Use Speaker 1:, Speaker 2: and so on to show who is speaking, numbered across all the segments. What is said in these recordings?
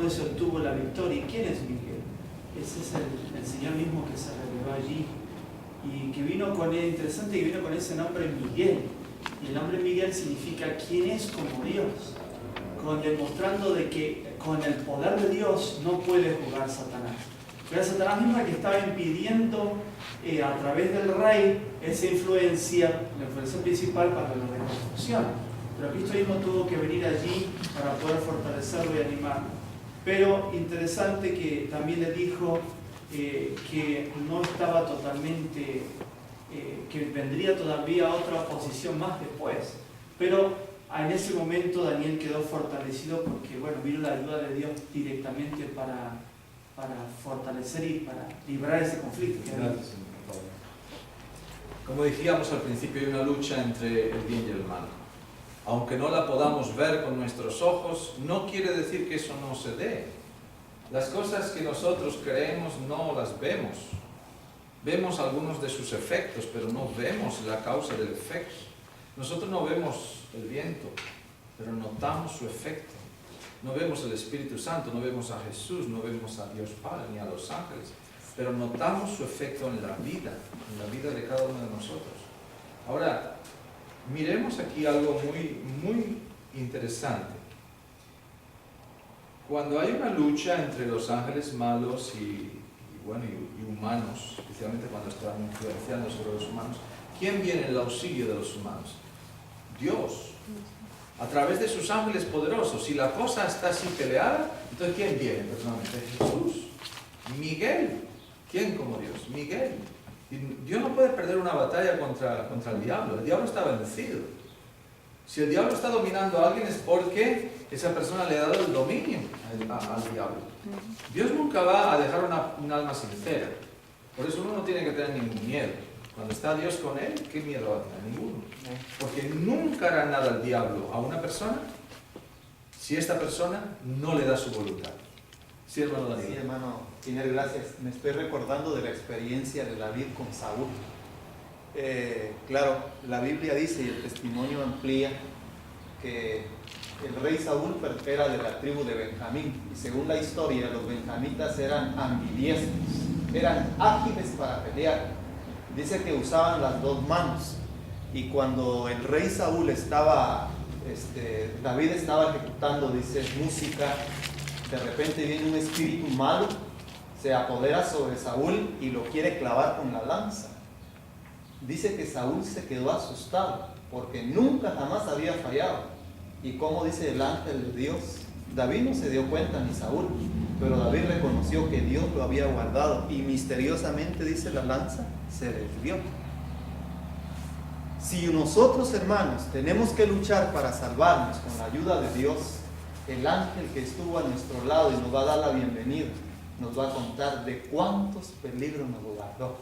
Speaker 1: después se obtuvo la victoria. ¿Y quién es Miguel? Ese es el Señor mismo que se reveló allí y que vino con él, interesante que vino con ese nombre Miguel. Y el nombre Miguel significa quién es como Dios, demostrando de que con el poder de Dios no puede jugar Satanás. Era Satanás mismo que estaba impidiendo a través del rey esa influencia, la influencia principal para la reconstrucción. Pero Cristo mismo tuvo que venir allí para poder fortalecerlo y animarlo. Pero interesante que también le dijo que no estaba totalmente, que vendría todavía otra oposición más después. Pero en ese momento Daniel quedó fortalecido porque, bueno, vino la ayuda de Dios directamente para fortalecer y para librar ese conflicto.
Speaker 2: Gracias. Como decíamos al principio, hay una lucha entre el bien y el mal. Aunque no la podamos ver con nuestros ojos, no quiere decir que eso no se dé. Las cosas que nosotros creemos no las vemos. Vemos algunos de sus efectos, pero no vemos la causa del efecto. Nosotros no vemos el viento, pero notamos su efecto. No vemos el Espíritu Santo, no vemos a Jesús, no vemos a Dios Padre ni a los ángeles, pero notamos su efecto en la vida de cada uno de nosotros. Ahora, miremos aquí algo muy interesante. Cuando hay una lucha entre los ángeles malos y humanos, especialmente cuando están influenciando sobre los humanos, ¿quién viene en el auxilio de los humanos? Dios. A través de sus ángeles poderosos. Si la cosa está así peleada, entonces ¿quién viene personalmente? Jesús. Miguel. ¿Quién como Dios? Miguel. Y Dios no puede perder una batalla contra el diablo. El diablo está vencido. Si el diablo está dominando a alguien es porque esa persona le ha dado el dominio al diablo. Dios nunca va a dejar un alma sincera. Por eso uno no tiene que tener ningún miedo. Cuando está Dios con él, ¿qué miedo va a tener? Ninguno. Porque nunca hará nada al diablo a una persona si esta persona no le da su voluntad. Sí, hermano Daniel.
Speaker 3: Sí, hermano, Inés, gracias. Me estoy recordando de la experiencia de David con Saúl. Claro, la Biblia dice y el testimonio amplía que el rey Saúl era de la tribu de Benjamín. Y según la historia, los benjamitas eran ambidiestros, eran ágiles para pelear. Dice que usaban las dos manos. Y cuando el rey Saúl David estaba ejecutando, dice, música, de repente viene un espíritu malo, se apodera sobre Saúl y lo quiere clavar con la lanza. Dice que Saúl se quedó asustado, porque nunca jamás había fallado. Y como dice el ángel de Dios, David no se dio cuenta ni Saúl, pero David reconoció que Dios lo había guardado y misteriosamente, dice, la lanza se desvió. Si nosotros, hermanos, tenemos que luchar para salvarnos con la ayuda de Dios, el ángel que estuvo a nuestro lado y nos va a dar la bienvenida, nos va a contar de cuántos peligros nos guardó.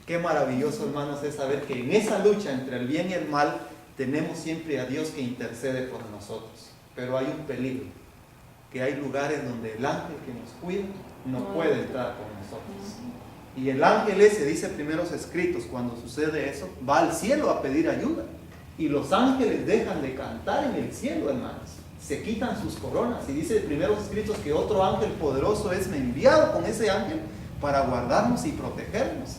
Speaker 3: Qué maravilloso, hermanos, es saber que en esa lucha entre el bien y el mal tenemos siempre a Dios que intercede por nosotros. Pero hay un peligro, que hay lugares donde el ángel que nos cuida no puede entrar con nosotros. Y el ángel ese, dice Primeros Escritos, cuando sucede eso, va al cielo a pedir ayuda. Y los ángeles dejan de cantar en el cielo, hermanos. Se quitan sus coronas. Y dice Primeros Escritos que otro ángel poderoso es enviado con ese ángel para guardarnos y protegernos.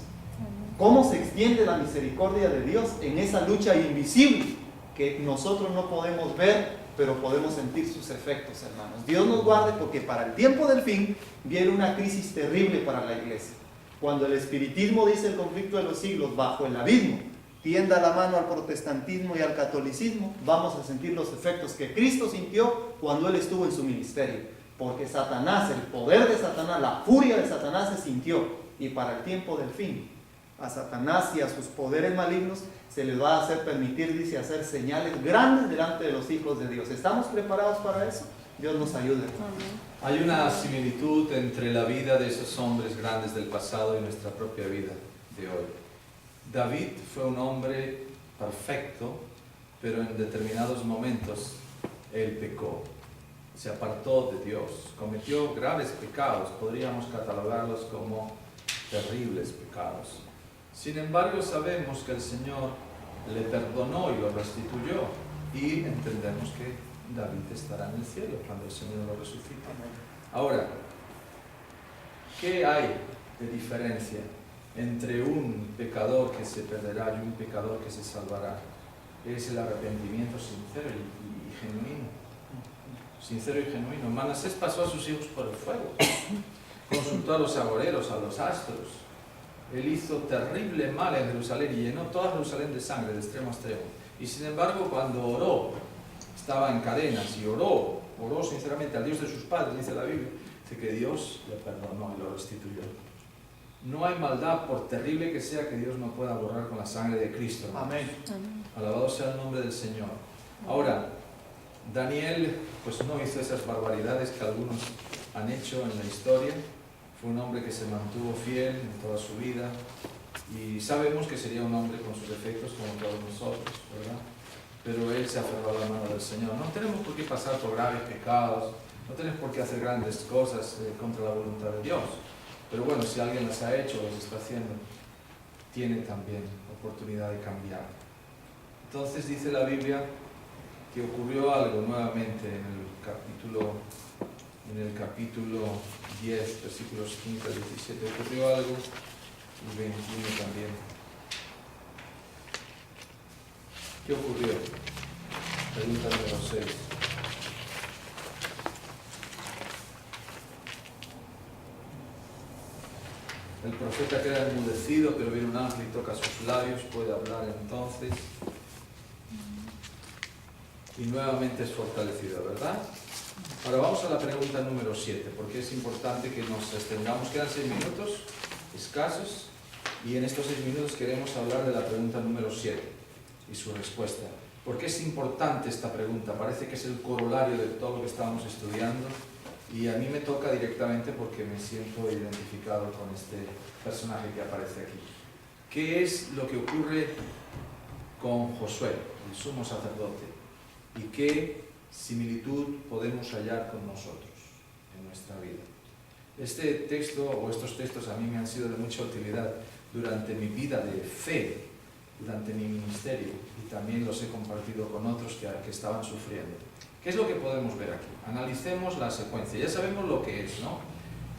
Speaker 3: ¿Cómo se extiende la misericordia de Dios en esa lucha invisible que nosotros no podemos ver, pero podemos sentir sus efectos, hermanos? Dios nos guarde, porque para el tiempo del fin viene una crisis terrible para la iglesia. Cuando el espiritismo, dice el conflicto de los siglos, bajo el abismo, tienda la mano al protestantismo y al catolicismo, vamos a sentir los efectos que Cristo sintió cuando Él estuvo en su ministerio. Porque Satanás, el poder de Satanás, la furia de Satanás se sintió. Y para el tiempo del fin, a Satanás y a sus poderes malignos se les va a hacer permitir, dice, hacer señales grandes delante de los hijos de Dios. ¿Estamos preparados para eso? Dios nos ayude.
Speaker 2: Hay una similitud entre la vida de esos hombres grandes del pasado y nuestra propia vida de hoy. David fue un hombre perfecto, pero en determinados momentos él pecó, se apartó de Dios, cometió graves pecados, podríamos catalogarlos como terribles pecados. Sin embargo, sabemos que el Señor le perdonó y lo restituyó, y entendemos que David estará en el cielo cuando el Señor lo resucite. Ahora, ¿qué hay de diferencia entre un pecador que se perderá y un pecador que se salvará? Es el arrepentimiento sincero y genuino. Sincero y genuino. Manasés pasó a sus hijos por el fuego. Consultó a los agoreros, a los astros. Él hizo terrible mal en Jerusalén y llenó toda Jerusalén de sangre, de extremo a extremo. Y sin embargo, cuando oró, estaba en cadenas y oró sinceramente al Dios de sus padres, dice la Biblia, dice que Dios le perdonó y lo restituyó. No hay maldad, por terrible que sea, que Dios no pueda borrar con la sangre de Cristo.
Speaker 3: Amén.
Speaker 2: Alabado sea el nombre del Señor. Ahora, Daniel pues no hizo esas barbaridades que algunos han hecho en la historia. Fue un hombre que se mantuvo fiel en toda su vida y sabemos que sería un hombre con sus defectos como todos nosotros, ¿verdad? Pero él se aferró a la mano del Señor. No tenemos por qué pasar por graves pecados, no tenemos por qué hacer grandes cosas contra la voluntad de Dios. Pero bueno, si alguien las ha hecho o las está haciendo, tiene también oportunidad de cambiar. Entonces dice la Biblia que ocurrió algo nuevamente en el capítulo 10, versículos 15 al 17, ocurrió algo, y 21 también. ¿Qué ocurrió? Pregunta número 6. El profeta queda enmudecido, pero viene un ángel y toca sus labios, puede hablar entonces. Y nuevamente es fortalecido, ¿verdad? Ahora vamos a la pregunta número 7, porque es importante que nos extendamos. Quedan 6 minutos escasos, y en estos 6 minutos queremos hablar de la pregunta número 7 y su respuesta. ¿Por qué es importante esta pregunta? Parece que es el corolario de todo lo que estamos estudiando, y a mí me toca directamente porque me siento identificado con este personaje que aparece aquí. ¿Qué es lo que ocurre con Josué, el sumo sacerdote? ¿Y qué similitud podemos hallar con nosotros en nuestra vida? Este texto o estos textos a mí me han sido de mucha utilidad durante mi vida de fe, durante mi ministerio, y también los he compartido con otros que estaban sufriendo. ¿Qué es lo que podemos ver aquí? Analicemos la secuencia. Ya sabemos lo que es, ¿no?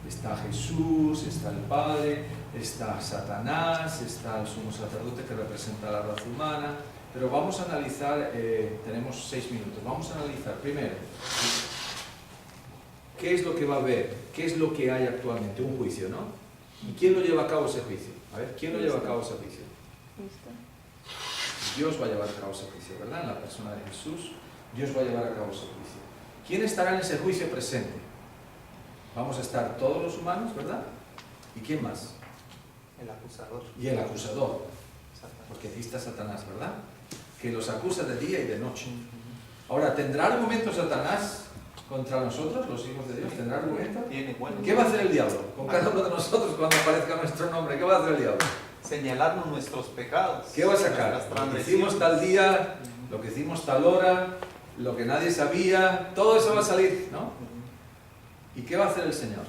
Speaker 2: Está Jesús, está el Padre, está Satanás, está el sumo sacerdote que representa la raza humana. Pero vamos a analizar, tenemos 6 minutos, vamos a analizar primero qué es lo que va a haber, qué es lo que hay actualmente, un juicio, ¿no? ¿Y quién lo lleva a cabo ese juicio? A ver, ¿quién lo lleva a cabo ese juicio? Dios va a llevar a cabo ese juicio, ¿verdad? En la persona de Jesús, Dios va a llevar a cabo ese juicio. ¿Quién estará en ese juicio presente? Vamos a estar todos los humanos, ¿verdad? ¿Y quién más?
Speaker 3: El acusador.
Speaker 2: Y el acusador, porque aquí está Satanás, ¿verdad? Que los acusa de día y de noche. Ahora, ¿tendrá argumento Satanás contra nosotros, los hijos de Dios? ¿Tendrá argumento? ¿Qué va a hacer el diablo con cada uno de nosotros cuando aparezca nuestro nombre? ¿Qué va a hacer el diablo?
Speaker 3: Señalarnos nuestros pecados.
Speaker 2: ¿Qué va a sacar? Lo que hicimos tal día, lo que hicimos tal hora, lo que nadie sabía, todo eso va a salir, ¿no? ¿Y qué va a hacer el Señor?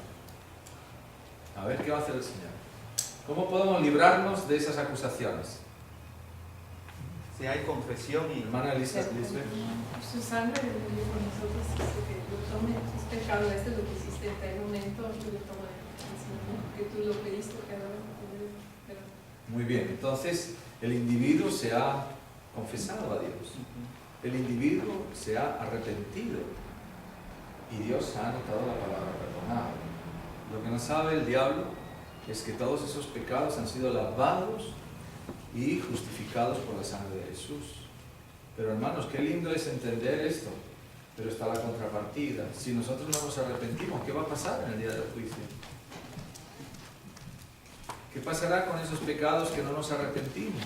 Speaker 2: A ver, ¿qué va a hacer el Señor? ¿Cómo podemos librarnos de esas acusaciones?
Speaker 3: Si hay confesión y...
Speaker 2: Hermana Lisbeth.
Speaker 4: Su sangre vive con nosotros, que lo tome, es pecado, este es lo que hiciste en tal momento, tú lo tomas encima, que tú lo pediste, pero...
Speaker 2: Muy bien, entonces el individuo se ha confesado a Dios, el individuo se ha arrepentido y Dios ha anotado la palabra perdonado. Lo que no sabe el diablo es que todos esos pecados han sido lavados y justificados por la sangre de Jesús. Pero hermanos, qué lindo es entender esto, pero está la contrapartida. Si nosotros no nos arrepentimos, ¿qué va a pasar en el día del juicio? ¿Qué pasará con esos pecados que no nos arrepentimos?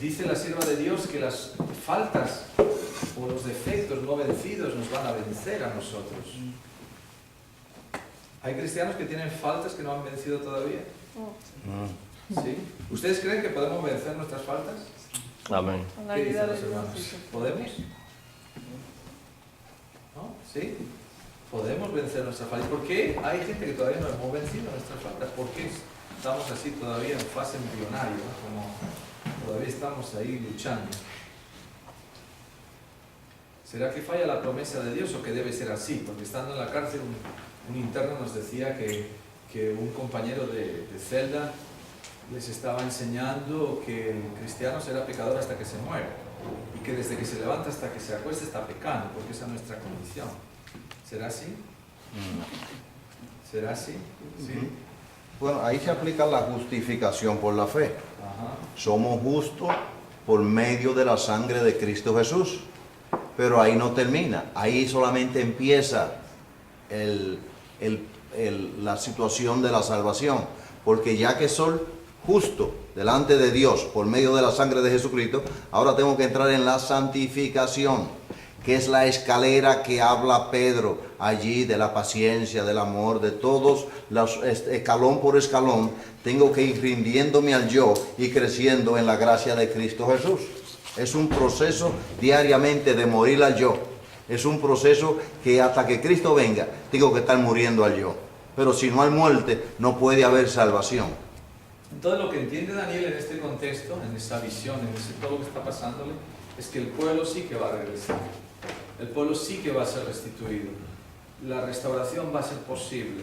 Speaker 2: Dice la sierva de Dios que las faltas o los defectos no vencidos nos van a vencer a nosotros. ¿Hay cristianos que tienen faltas que no han vencido todavía? ¿Sí? ¿Ustedes creen que podemos vencer nuestras faltas?
Speaker 5: Amén.
Speaker 2: ¿Qué dicen los hermanos? ¿Podemos? ¿No? ¿Sí? Podemos vencer nuestras faltas. ¿Por qué hay gente que todavía no hemos vencido nuestras faltas? ¿Por qué estamos así todavía en fase embrionaria, ¿no? Como todavía estamos ahí luchando? ¿Será que falla la promesa de Dios o que debe ser así? Porque estando en la cárcel un interno nos decía que un compañero de celda les estaba enseñando que el cristiano será pecador hasta que se muere y que desde que se levanta hasta que se acuesta está pecando, porque esa es nuestra condición. ¿Será así? ¿Será así? Sí.
Speaker 5: Bueno, ahí se aplica la justificación por la fe.
Speaker 2: Ajá.
Speaker 5: Somos justos por medio de la sangre de Cristo Jesús. Pero ahí no termina. Ahí solamente empieza la situación de la salvación. Porque ya que soy justo delante de Dios por medio de la sangre de Jesucristo, ahora tengo que entrar en la santificación, que es la escalera que habla Pedro allí, de la paciencia, del amor, de todos los escalón por escalón. Tengo que ir rindiéndome al yo y creciendo en la gracia de Cristo Jesús. Es un proceso diariamente de morir al yo. Es un proceso que hasta que Cristo venga, tengo que estar muriendo al yo. Pero si no hay muerte, no puede haber salvación.
Speaker 2: Entonces lo que entiende Daniel en este contexto, en esa visión, en todo lo que está pasándole, es que el pueblo sí que va a regresar. El pueblo sí que va a ser restituido. La restauración va a ser posible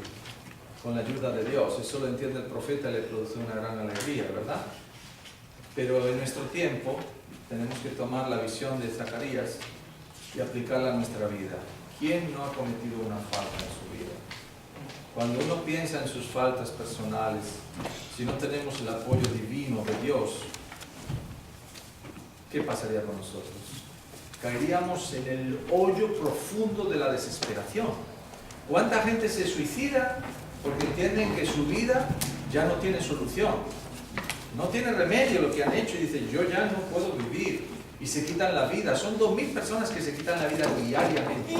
Speaker 2: con la ayuda de Dios. Eso lo entiende el profeta y le produce una gran alegría, ¿verdad? Pero en nuestro tiempo tenemos que tomar la visión de Zacarías y aplicarla a nuestra vida. ¿Quién no ha cometido una falta en su vida? Cuando uno piensa en sus faltas personales, si no tenemos el apoyo divino de Dios, ¿qué pasaría con nosotros? Caeríamos en el hoyo profundo de la desesperación. ¿Cuánta gente se suicida porque entienden que su vida ya no tiene solución? No tiene remedio lo que han hecho y dicen, yo ya no puedo vivir. Y se quitan la vida. Son 2.000 personas que se quitan la vida diariamente.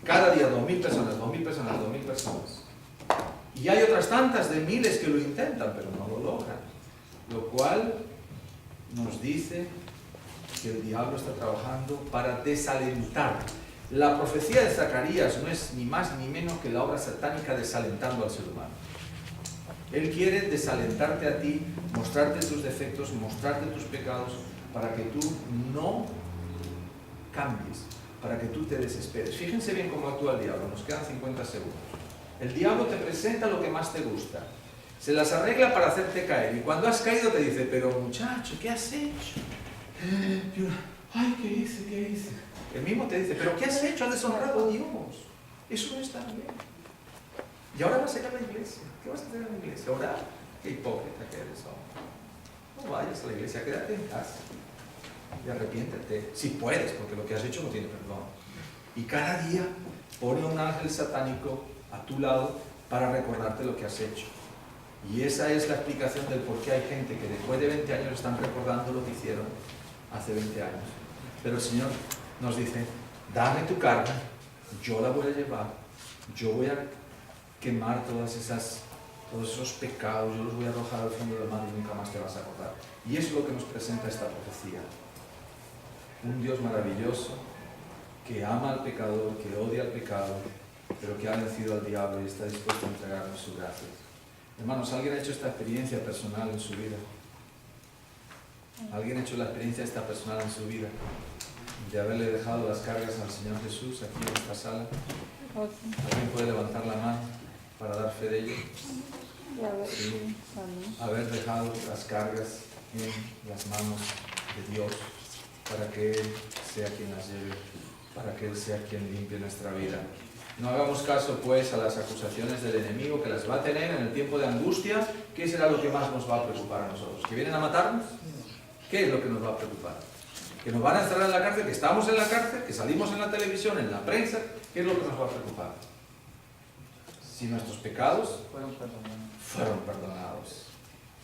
Speaker 2: Cada día 2.000 personas, 2.000 personas, 2.000 personas. Y hay otras tantas de miles que lo intentan, pero no lo logran. Lo cual nos dice que el diablo está trabajando para desalentar. La profecía de Zacarías no es ni más ni menos que la obra satánica desalentando al ser humano. Él quiere desalentarte a ti, mostrarte tus defectos, mostrarte tus pecados, para que tú no cambies, para que tú te desesperes. Fíjense bien cómo actúa el diablo, nos quedan 50 segundos. El diablo te presenta lo que más te gusta, se las arregla para hacerte caer, y cuando has caído te dice, pero muchacho, ¿qué has hecho? Ay, ¿qué hice? ¿Qué hice? El mismo te dice, pero ¿qué has hecho? Has deshonrado a Dios. Eso no está bien. Y ahora vas a ir a la iglesia. ¿Qué vas a hacer en la iglesia? ¿Orar? Qué hipócrita que eres, hombre. No vayas a la iglesia, quédate en casa. Y arrepiéntete, si puedes, porque lo que has hecho no tiene perdón. Y cada día pone un ángel satánico a tu lado para recordarte lo que has hecho. Y esa es la explicación del por qué hay gente que después de 20 años están recordando lo que hicieron hace 20 años. Pero el Señor nos dice, dame tu carga, yo la voy a llevar, yo voy a quemar todos esos pecados, yo los voy a arrojar al fondo del mar y nunca más te vas a acordar. Y eso es lo que nos presenta esta profecía. Un Dios maravilloso que ama al pecador, que odia al pecado, pero que ha vencido al diablo y está dispuesto a entregarnos su gracia. Hermanos, ¿alguien ha hecho esta experiencia personal en su vida? ¿Alguien ha hecho la experiencia esta personal en su vida? De haberle dejado las cargas al Señor Jesús aquí en esta sala. ¿Alguien puede levantar la mano para dar fe de ello? Sí. Haber dejado las cargas en las manos de Dios para que Él sea quien las lleve, para que Él sea quien limpie nuestra vida. No hagamos caso pues a las acusaciones del enemigo, que las va a tener en el tiempo de angustia. ¿Qué será lo que más nos va a preocupar a nosotros? ¿Que vienen a matarnos? ¿Qué es lo que nos va a preocupar? ¿Que nos van a encerrar en la cárcel? ¿Que estamos en la cárcel? ¿Que salimos en la televisión, en la prensa? ¿Qué es lo que nos va a preocupar? Si nuestros pecados fueron perdonados.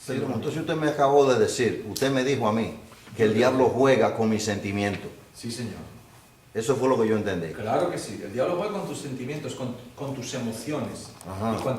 Speaker 5: Pero entonces usted me acabó de decir, usted me dijo a mí que el diablo juega con mis sentimientos.
Speaker 2: Sí, Señor.
Speaker 5: Eso fue lo que yo entendí.
Speaker 2: Claro que sí. El diablo juega con tus sentimientos, con tus emociones.
Speaker 5: Ajá.
Speaker 2: Y cuanto